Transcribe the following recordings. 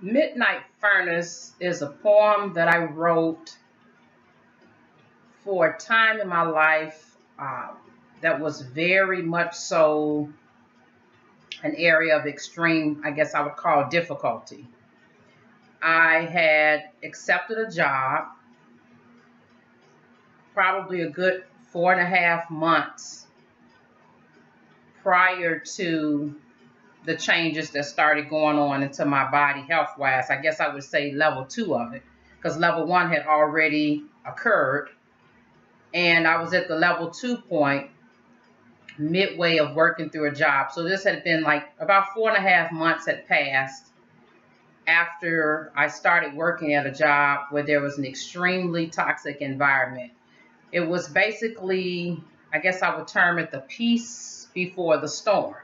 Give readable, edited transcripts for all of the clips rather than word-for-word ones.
Midnight Furnace is a poem that I wrote for a time in my life that was very much so an area of extreme, I guess I would call, difficulty. I had accepted a job probably a good 4.5 months prior to the changes that started going on into my body health-wise. I guess I would say level 2 of it, because level 1 had already occurred. And I was at the level 2 point midway of working through a job. So this had been like about 4.5 months had passed after I started working at a job where there was an extremely toxic environment. It was basically, I guess I would term it, the peace before the storm.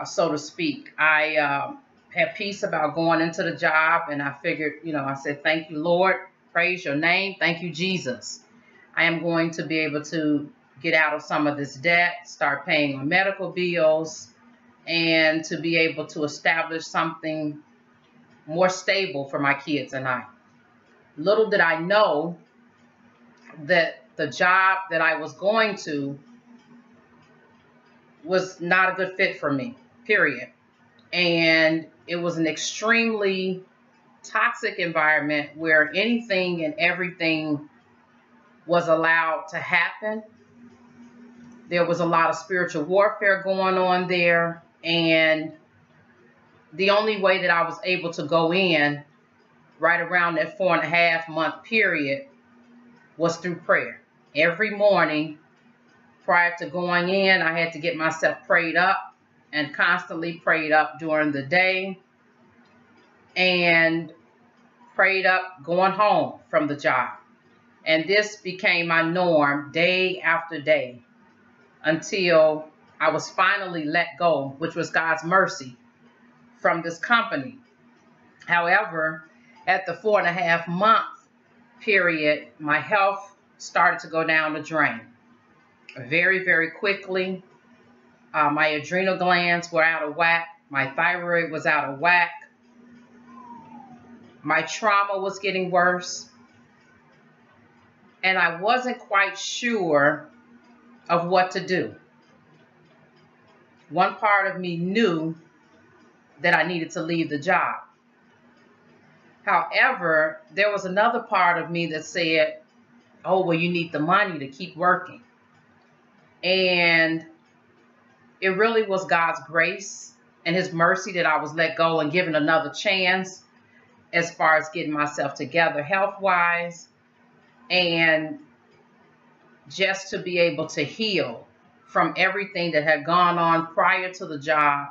So to speak. I had peace about going into the job, and I figured, I said, thank you, Lord, praise your name, thank you, Jesus. I am going to be able to get out of some of this debt, start paying my medical bills, and to be able to establish something more stable for my kids and I. Little did I know that the job that I was going to was not a good fit for me, period. And it was an extremely toxic environment where anything and everything was allowed to happen. There was a lot of spiritual warfare going on there, and the only way that I was able to go in right around that 4.5 month period was through prayer. Every morning prior to going in, I had to get myself prayed up, and constantly prayed up during the day, and prayed up going home from the job. And this became my norm day after day until I was finally let go, which was God's mercy, from this company. However, at the 4.5 month period, my health started to go down the drain very, very quickly. My adrenal glands were out of whack. My thyroid was out of whack. My trauma was getting worse. And I wasn't quite sure of what to do. One part of me knew that I needed to leave the job. However, there was another part of me that said, oh, well, you need the money to keep working. And it really was God's grace and his mercy that I was let go and given another chance as far as getting myself together health-wise, and just to be able to heal from everything that had gone on prior to the job,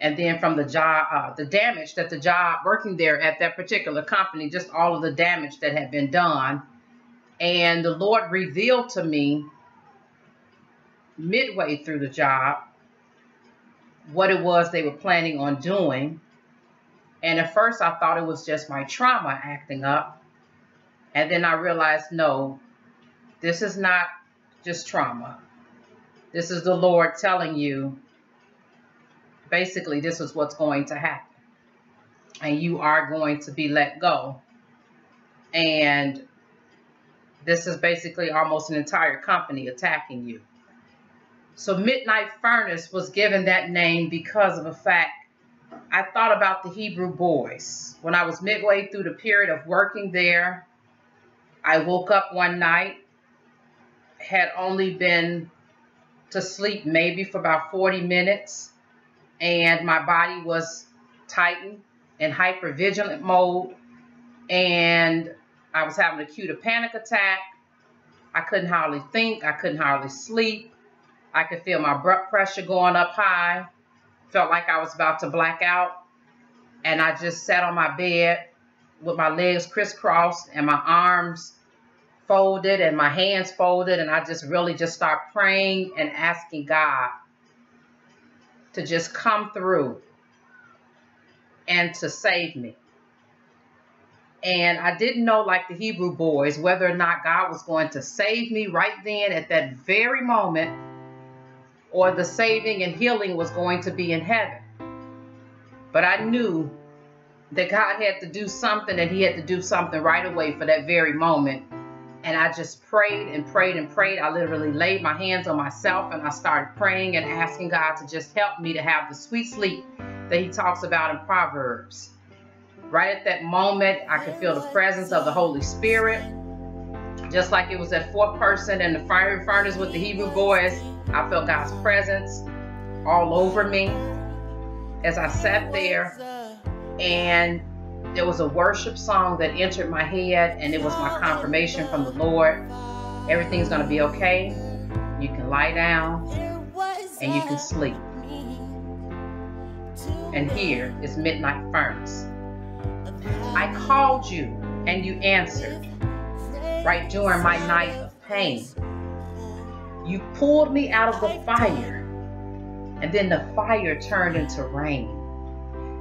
and then from the job, the damage that the job working there at that particular company, just all of the damage that had been done. And the Lord revealed to me midway through the job what it was they were planning on doing. And at first I thought it was just my trauma acting up. And then I realized, no, this is not just trauma. This is the Lord telling you, basically, this is what's going to happen. And you are going to be let go. And this is basically almost an entire company attacking you. So Midnight Furnace was given that name because of a fact. I thought about the Hebrew boys. When I was midway through the period of working there, I woke up one night, had only been to sleep maybe for about 40 minutes, and my body was tightened in hypervigilant mode, and I was having an acute panic attack. I couldn't hardly think. I couldn't hardly sleep. I could feel my blood pressure going up high. Felt like I was about to black out. And I just sat on my bed with my legs crisscrossed and my arms folded and my hands folded. And I just really just started praying and asking God to just come through and to save me. And I didn't know, like the Hebrew boys, whether or not God was going to save me right then at that very moment, or the saving and healing was going to be in heaven. But I knew that God had to do something, and he had to do something right away for that very moment. And I just prayed and prayed and prayed. I literally laid my hands on myself and I started praying and asking God to just help me to have the sweet sleep that he talks about in Proverbs. Right at that moment, I could feel the presence of the Holy Spirit. Just like it was that fourth person in the fiery furnace with the Hebrew boys, I felt God's presence all over me as I sat there. And there was a worship song that entered my head, and it was my confirmation from the Lord. Everything's going to be okay. You can lie down and you can sleep. And here is Midnight Furnace. I called you and you answered right during my night of pain. You pulled me out of the fire, and then the fire turned into rain.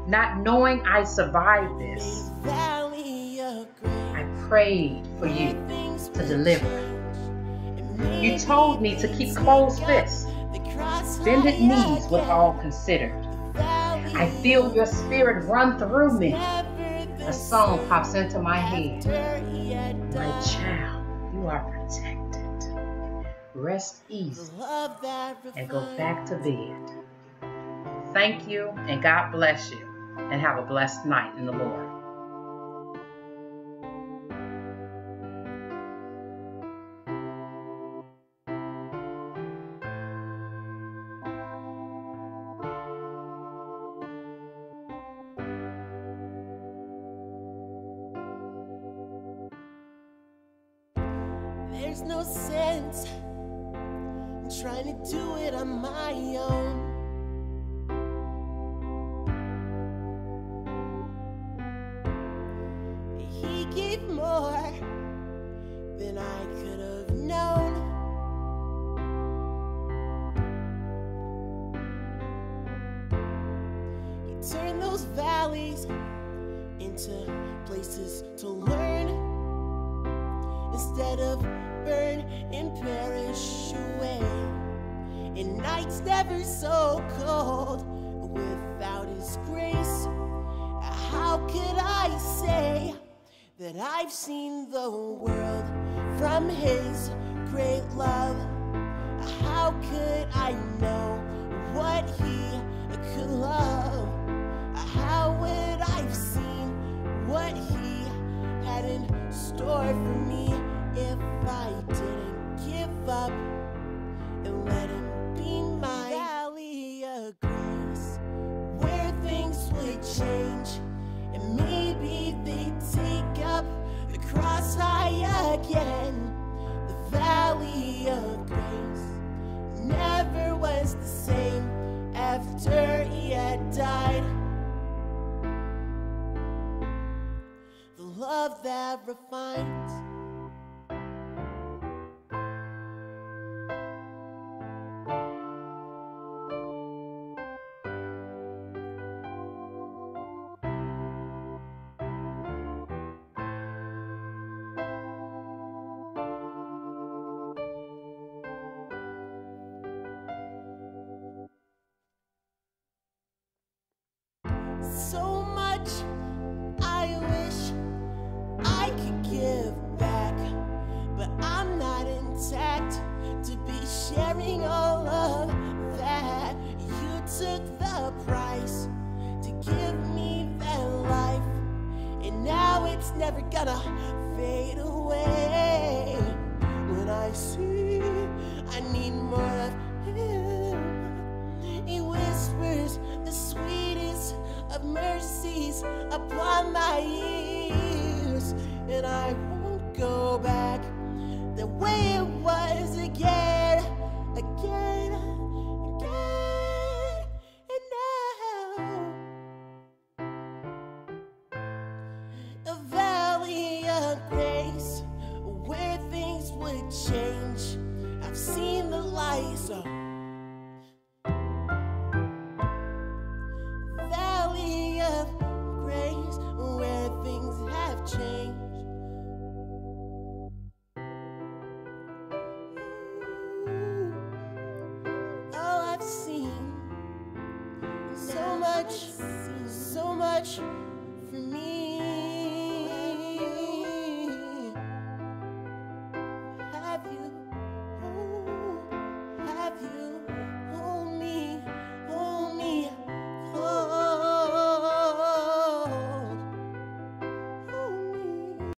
Not knowing I survived this, I prayed for you to deliver. You told me to keep closed fists, bended knees with all considered. I feel your spirit run through me. A song pops into my head. My child, you are protected. Rest easy and go back to bed. Thank you, and God bless you, and have a blessed night in the Lord. There's no sense in trying to do it on my own. He gave more than I could have known. He turned those valleys into places to learn, instead of burn and perish away. And nights never so cold without his grace. How could I say that I've seen the world from his great love? How could I know what he could love? How would I have seen what he had in store for me if I didn't give up and let him be my valley of grace, where things would change and maybe they'd take up the cross high again? The valley of grace never was the same after he had died. The love that refines. So much I wish I could give back, but I'm not intact to be sharing all of that. You took the price to give me that life, and now it's never gonna fade away. When I see I need more of him, he whispers the sweetest of mercies upon my ears, and I won't go back the way it was again, again, again, and now a valley of grace where things would change. I've seen the light, so valley of grace where things have changed. Oh, I've seen so much me.